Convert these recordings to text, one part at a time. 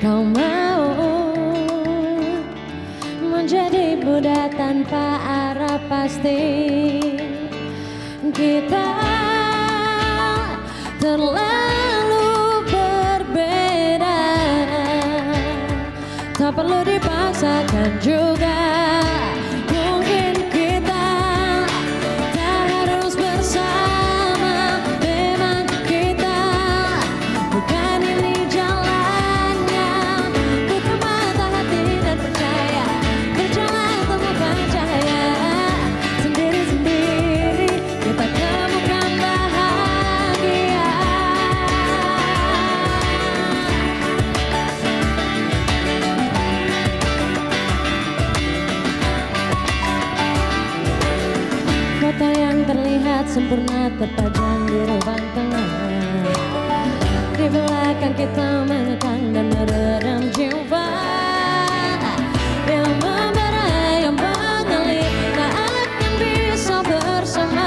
kau mau menjadi budak tanpa arah pasti. Kita terlalu berbeda, tak perlu dipaksakan juga. Mungkin kita tak harus bersama. Memang kita bukan ini jalannya. Buka mata hati dan percaya, berjalan temukan cahaya. Sendiri-sendiri kita temukan bahagia. Kota yang terlihat sempurna terpajang di lubang tengah. Di belakang kita mengekang dan meredam jiwa yang membara, yang mengalir, tak akan bisa bersama.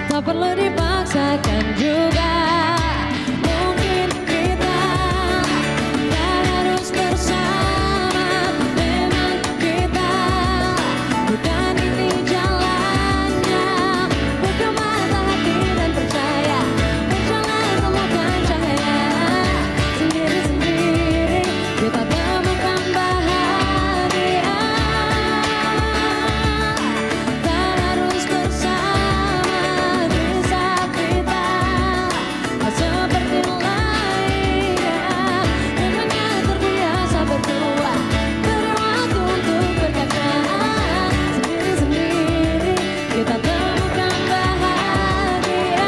Tak perlu dipaksakan juga. Mungkin kita tak harus bersama. Memang kita bukan ini jalannya. Buka mata hati dan percaya, berjalan temukan cahaya. Sendiri-sendiri kita temukan bahagia. Tak harus bersama di saat kita seperti lainnya. Memangnya terbiasa berdua, beri waktu untuk berkaca. Sendiri-sendiri kita temukan bahagia.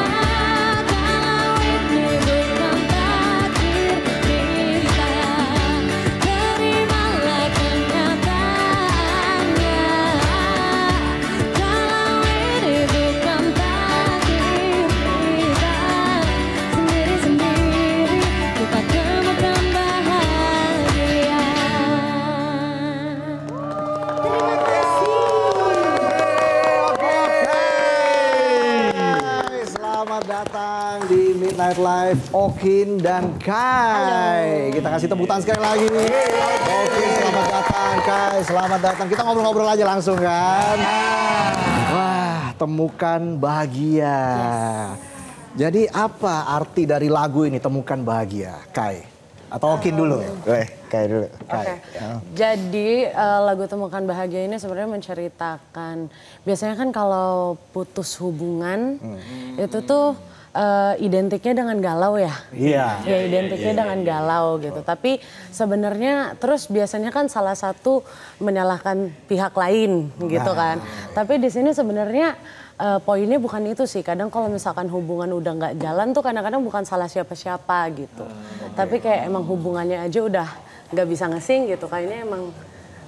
Kalau ini bukan takdir kita, terimalah kenyataannya. Kalau ini bukan takdir kita, sendiri-sendiri kita temukan bahagia. Terima kasih. Selamat datang di Midnight Live Okin dan Kai. Kita kasih tepuk tangan sekali lagi. Okin, selamat datang. Kai, selamat datang. Kita ngobrol-ngobrol aja langsung kan. Wah, temukan bahagia. Jadi apa arti dari lagu ini, Temukan Bahagia? Kai atau Okin dulu? Kayak dulu. Oke. Jadi lagu Temukan Bahagia ini sebenarnya menceritakan, biasanya kan kalau putus hubungan itu tuh identiknya dengan galau ya. Iya. Ya identiknya dengan galau gitu. Tapi sebenarnya terus biasanya kan salah satu menyalahkan pihak lain gitu kan. Tapi di sini sebenarnya poinnya bukan itu sih. Kadang kalau misalkan hubungan udah nggak jalan tuh kadang-kadang bukan salah siapa-siapa gitu. Tapi kayak emang hubungannya aja udah nggak bisa ngesing gitu. Kayaknya emang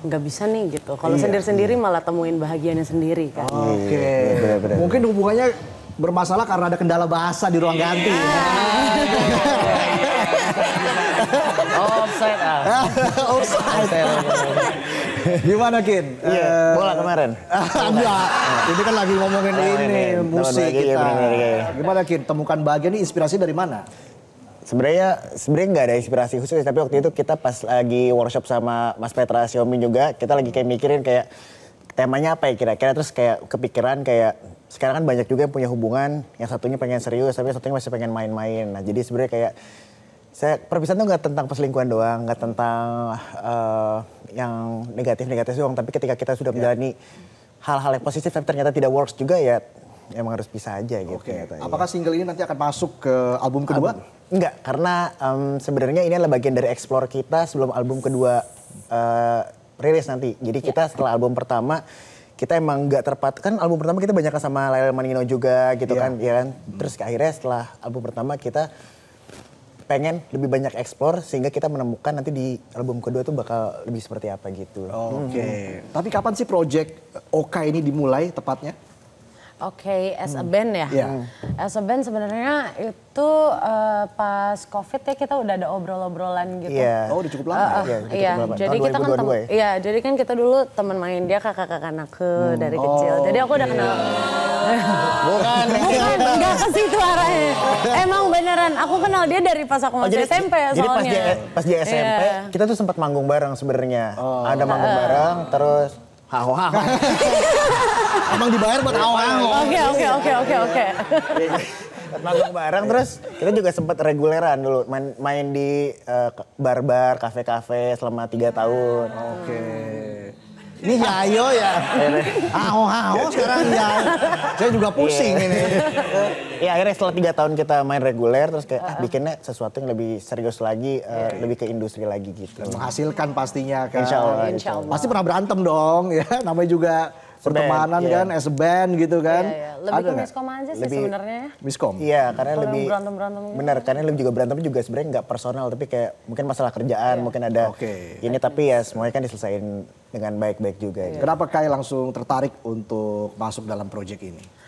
nggak bisa nih gitu. Kalau sendiri-sendiri malah temuin bahagianya sendiri kan. Oke. Mungkin hubungannya bermasalah karena ada kendala bahasa di ruang ganti. Offside Offside. Gimana Kin? bola kemarin. Enggak, ini kan lagi ngomongin ini musik Bahagia, kita. bener-bener. Gimana Kin? Temukan Bahagia ini inspirasi dari mana? Sebenarnya nggak ada inspirasi khusus, tapi waktu itu kita pas lagi workshop sama Mas Petra Xiaomi juga, kita lagi kayak mikirin kayak temanya apa ya kira-kira, terus kayak kepikiran kayak sekarang kan banyak juga yang punya hubungan, yang satunya pengen serius tapi yang satunya masih pengen main-main. Nah jadi sebenarnya kayak perpisahan tuh nggak tentang perselingkuhan doang, nggak tentang yang negatif-negatif doang, tapi ketika kita sudah menjalani hal-hal yang positif tapi ternyata tidak works juga ya emang harus pisah aja gitu. Apakah single ini nanti akan masuk ke album kedua? Enggak, karena sebenarnya ini adalah bagian dari explore kita sebelum album kedua rilis nanti. Jadi kita setelah album pertama kita emang nggak terpatok, kan album pertama kita banyak sama Laila Manino juga gitu kan, ya kan. Terus akhirnya setelah album pertama kita pengen lebih banyak explore sehingga kita menemukan nanti di album kedua tuh bakal lebih seperti apa gitu. Oke. Tapi kapan sih project Oka ini dimulai tepatnya? Oke, as a band ya. As a band sebenarnya itu pas COVID ya kita udah ada obrol-obrolan gitu. Oh, udah cukup lama. Iya, jadi kita kan jadi kan kita dulu teman main dia kakak-kakak aku dari kecil. Jadi aku udah kenal Bukan. Bukan, enggak ke situ arahnya. Emang beneran, aku kenal dia dari pas aku masih SMP Jadi soalnya. pas di SMP, Iya. kita tuh sempat manggung bareng sebenarnya. Ada manggung bareng, terus haho-haho. Emang dibayar buat awang. Oke. Manggung bareng, terus kita juga sempat reguleran dulu. Main di bar-bar, kafe-kafe selama 3 tahun. Oke. Ini Yayo ya. Aho sekarang ya. Saya juga pusing ini. Ya akhirnya setelah 3 tahun kita main reguler, terus kayak bikinnya sesuatu yang lebih serius lagi, lebih ke industri lagi gitu. Menghasilkan pastinya kan. Insya Allah. Insya Allah. Pasti pernah berantem dong ya. Namanya juga pertemanan Iya. kan, as a band gitu kan. Iya. Lebih Ada ke nggak? miskom aja sih Lebih- sebenarnya. Miskom. Iya, karena Kalau lebih berantem-berantem gitu. benar, karena lebih juga berantem juga sebenarnya nggak personal, tapi kayak mungkin masalah kerjaan, mungkin ada Oke. ini, tapi ya semuanya kan diselesain dengan baik-baik juga. Gitu. Kenapa Kai langsung tertarik untuk masuk dalam proyek ini?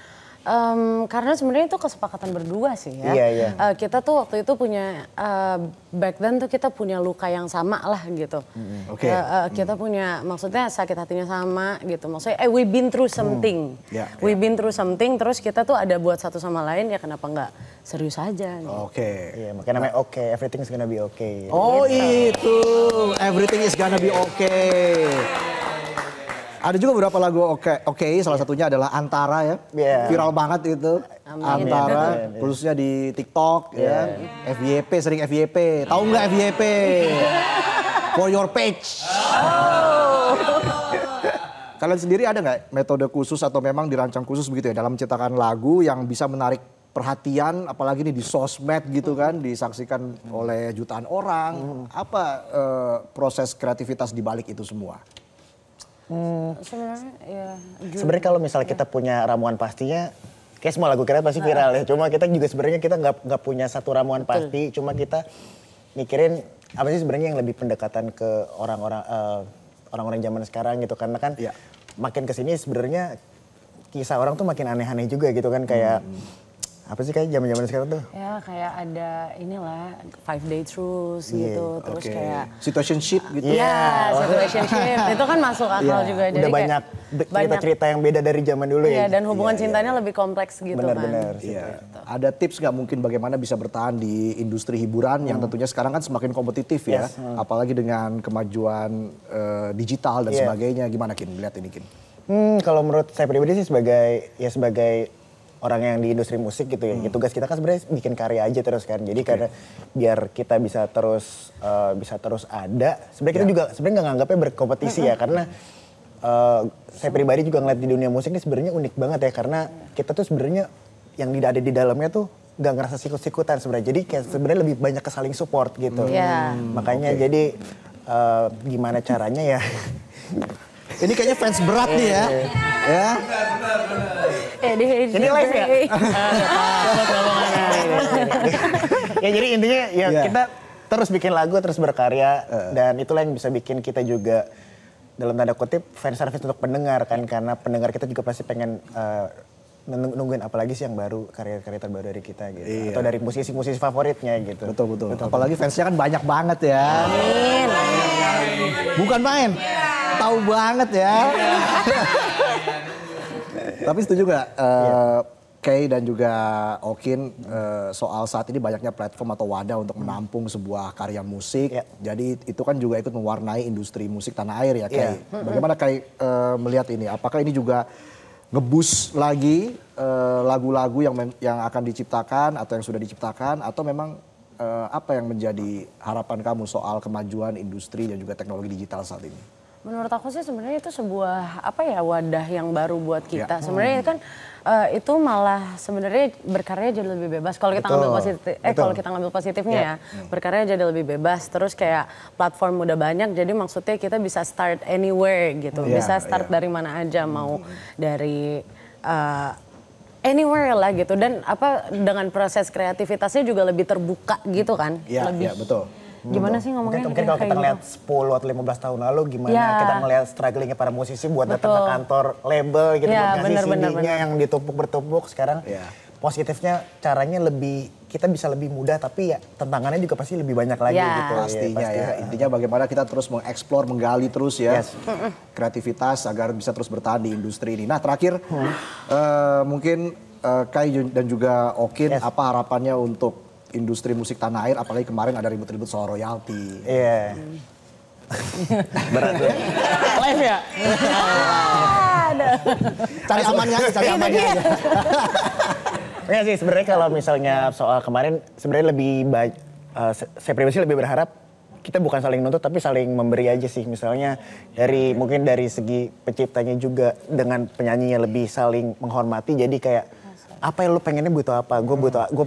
Karena sebenarnya itu kesepakatan berdua sih ya. Iya. Kita tuh waktu itu punya back then tuh kita punya luka yang sama lah gitu. Oke. Kita punya maksudnya sakit hatinya sama gitu. Maksudnya we been through something. Ya, We been through something terus kita tuh ada buat satu sama lain ya kenapa nggak serius aja gitu. Oke. Iya, makanya namanya oke, everything's gonna be okay. Oh itu, everything is gonna be okay. Ada juga beberapa lagu oke, salah satunya adalah Antara ya. Iya. Viral banget itu. Amin. Antara, Amin. khususnya di TikTok ya. FYP, sering FYP. Tahu nggak FYP? For your page. Kalian sendiri ada nggak metode khusus atau memang dirancang khusus begitu ya dalam menciptakan lagu yang bisa menarik perhatian, apalagi nih di sosmed gitu kan, disaksikan oleh jutaan orang. Apa proses kreativitas di balik itu semua? Sebenarnya ya. Sebenarnya kalau misalnya kita punya ramuan pastinya, kayak semua lagu kita pasti viral ya. Cuma kita juga sebenarnya kita nggak punya satu ramuan pasti. Cuma kita mikirin apa sih sebenarnya yang lebih pendekatan ke orang-orang zaman sekarang gitu. Karena kan Iya. makin kesini sebenarnya kisah orang tuh makin aneh-aneh juga gitu kan, kayak apa sih kayak zaman-zaman sekarang tuh? Ya kayak ada inilah 5 day truce Iya, gitu. Terus Oke. kayak Situationship gitu. Iya. ya situationship itu kan masuk akal Iya. juga. Jadi Udah kayak banyak cerita-cerita yang beda dari zaman dulu Iya, ya. dan hubungan cintanya lebih kompleks gitu Benar-benar. kan. Iya. Ada tips nggak mungkin bagaimana bisa bertahan di industri hiburan yang tentunya sekarang kan semakin kompetitif ya, apalagi dengan kemajuan digital dan Iya. sebagainya. Gimana Kin? Lihat ini Kin. Kalau menurut saya pribadi sih sebagai orang yang di industri musik gitu ya, tugas kita kan sebenarnya bikin karya aja terus kan. Jadi karena biar kita bisa terus ada. Sebenarnya kita juga sebenarnya nggak nganggapnya berkompetisi ya, karena saya pribadi juga ngeliat di dunia musik ini sebenarnya unik banget ya, karena kita tuh sebenarnya yang ada di dalamnya tuh nggak ngerasa sikut-sikutan sebenarnya. Jadi kayak sebenarnya lebih banyak ke saling support gitu. Iya. Makanya jadi gimana caranya ya? Ini kayaknya fans berat nih ya. Ya. Ini live ya? Ya jadi intinya ya Iya. kita terus bikin lagu, terus berkarya, dan itulah yang bisa bikin kita juga dalam tanda kutip fan service untuk pendengar kan, karena pendengar kita juga pasti pengen nungguin apalagi sih yang baru, karya-karya terbaru dari kita gitu, Iya. atau dari musisi-musisi favoritnya gitu. Betul. Apalagi fansnya kan banyak banget ya. Amin. Bukan main. Tahu banget ya. Tapi setuju gak Kay dan juga Okin soal saat ini banyaknya platform atau wadah untuk menampung sebuah karya musik. Ya. Jadi itu kan juga ikut mewarnai industri musik tanah air ya Kay. Bagaimana Kay melihat ini? Apakah ini juga nge-boost lagi lagu-lagu yang akan diciptakan atau yang sudah diciptakan, atau memang apa yang menjadi harapan kamu soal kemajuan industri dan juga teknologi digital saat ini? Menurut aku sih sebenarnya itu sebuah wadah yang baru buat kita. Ya. Sebenarnya kan itu malah sebenarnya berkarya jadi lebih bebas. Kalau kita Betul. ngambil positif, kalau kita ngambil positifnya ya, berkarya jadi lebih bebas. Terus kayak platform udah banyak, jadi maksudnya kita bisa start anywhere gitu. Iya, Bisa start dari mana aja, mau dari anywhere lah gitu. Dan dengan proses kreativitasnya juga lebih terbuka gitu kan. Iya, Lebih betul. gimana sih ngomongnya? Mungkin kalau kita ngeliat 10 atau 15 tahun lalu gimana Ya. kita ngeliat strugglingnya para musisi buat datang ke Betul. kantor label gitu, Ya, buat ngasih benar, CD-nya yang ditumpuk bertumpuk. Sekarang Ya. positifnya caranya lebih kita bisa lebih mudah tapi ya tantangannya juga pasti lebih banyak lagi gitu. Pastinya ya. Intinya bagaimana kita terus mengeksplor, menggali terus ya kreativitas agar bisa terus bertahan di industri ini. Nah terakhir mungkin Kai dan juga Okin apa harapannya untuk industri musik tanah air, apalagi kemarin ada ribut-ribut soal royalti. Iya. Berat ya. Live ya? Cari amannya aja, cari amannya aja. Enggak sih, sebenarnya kalau misalnya soal kemarin sebenarnya lebih baik, saya pribadi lebih berharap kita bukan saling nuntut tapi saling memberi aja sih. Misalnya mungkin dari segi penciptanya juga dengan penyanyinya lebih saling menghormati. Jadi kayak apa yang lu pengennya butuh apa, gue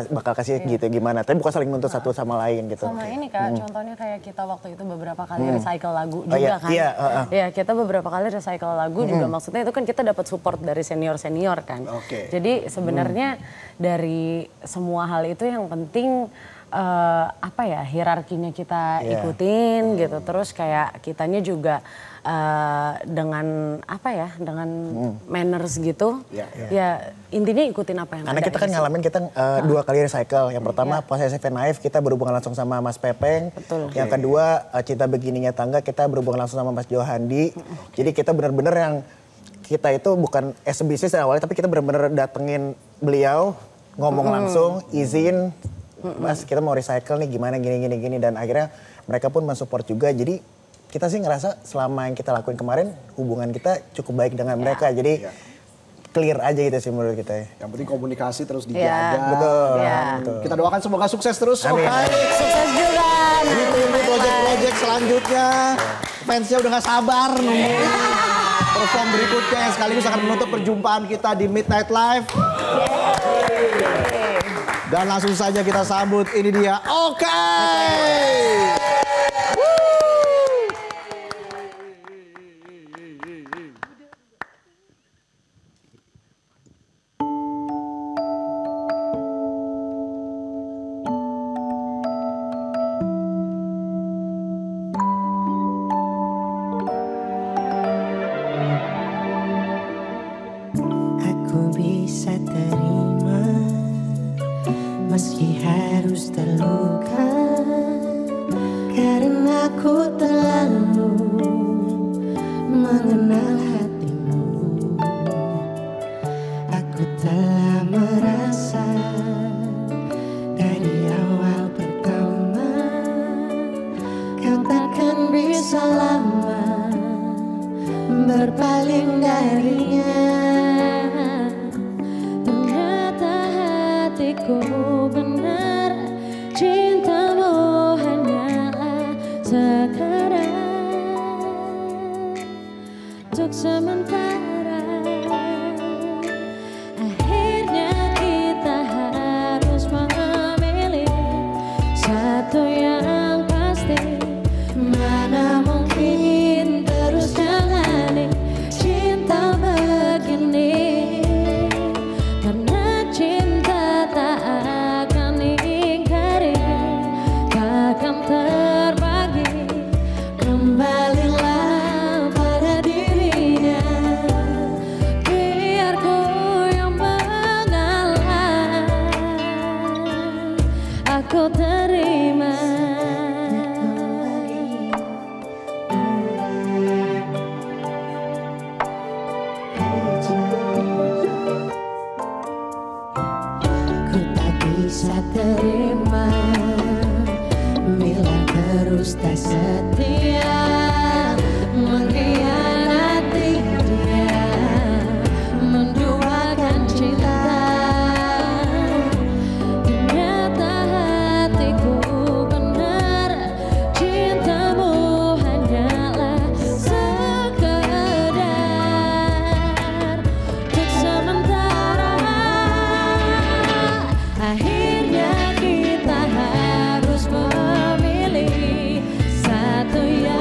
bakal kasih gitu gimana. Tapi bukan saling nuntut satu sama lain gitu. Sama ini Kak, contohnya kayak kita waktu itu beberapa kali recycle lagu juga kan. Iya, kita beberapa kali recycle lagu juga, maksudnya itu kan kita dapat support dari senior-senior kan. Jadi sebenarnya dari semua hal itu yang penting hierarkinya kita ikutin gitu. Terus kayak kitanya juga dengan dengan manners gitu. Ya intinya ikutin apa yang karena ada. kita kan ngalamin kita 2 kali recycle. Yang pertama Possessive and Naif kita berhubungan langsung sama Mas Pepeng. Yang kedua Cinta Begininya Tangga kita berhubungan langsung sama Mas Johandi. Jadi kita benar-benar yang kita itu bukan as a business awalnya tapi kita benar-benar datengin beliau, ngomong langsung, izin, Mas kita mau recycle nih gimana gini dan akhirnya mereka pun mensupport juga. Jadi kita sih ngerasa selama yang kita lakuin kemarin hubungan kita cukup baik dengan mereka. Jadi clear aja gitu sih menurut kita. Yang penting komunikasi terus dijaga. Betul. Kita doakan semoga sukses terus. Amin. Sukses juga. Ini project-project selanjutnya. Fansnya udah gak sabar nunggu perform berikutnya yang sekaligus akan menutup perjumpaan kita di Midnight Live. Dan langsung saja kita sambut, ini dia Okay. Aku bisa terima meski harus terluka, karena aku terlalu mengenal hatimu. Aku telah merasa dari awal pertama kau takkan bisa lama berpaling darinya. Hatiku benar, cintamu hanyalah sekedar untuk sementara. Akhirnya kita harus memilih satu yang pasti. Mana mungkin terus jalani cinta begini. Aku terima. Ku tak bisa terima bila terus tak setia mengkhianati dia, menduakan cinta. Akhirnya kita harus memilih satu yang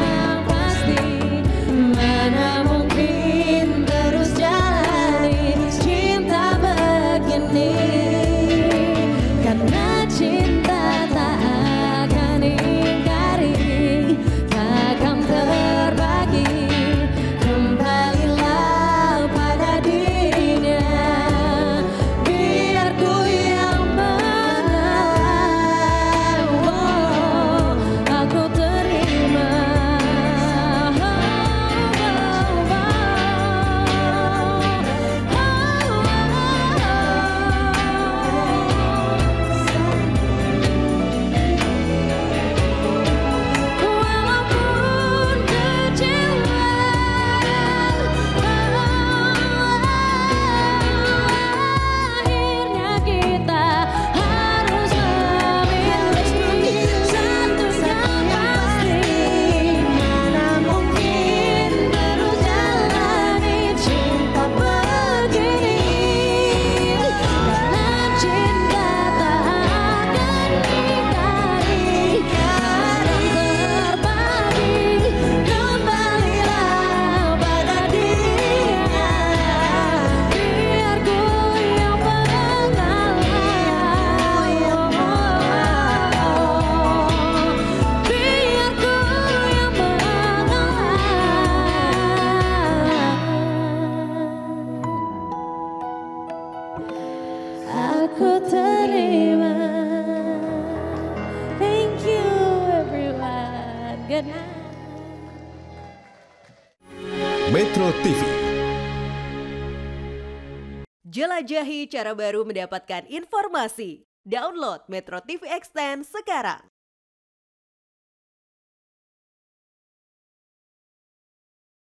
Metro TV. Jelajahi cara baru mendapatkan informasi. Download Metro TV Extend sekarang.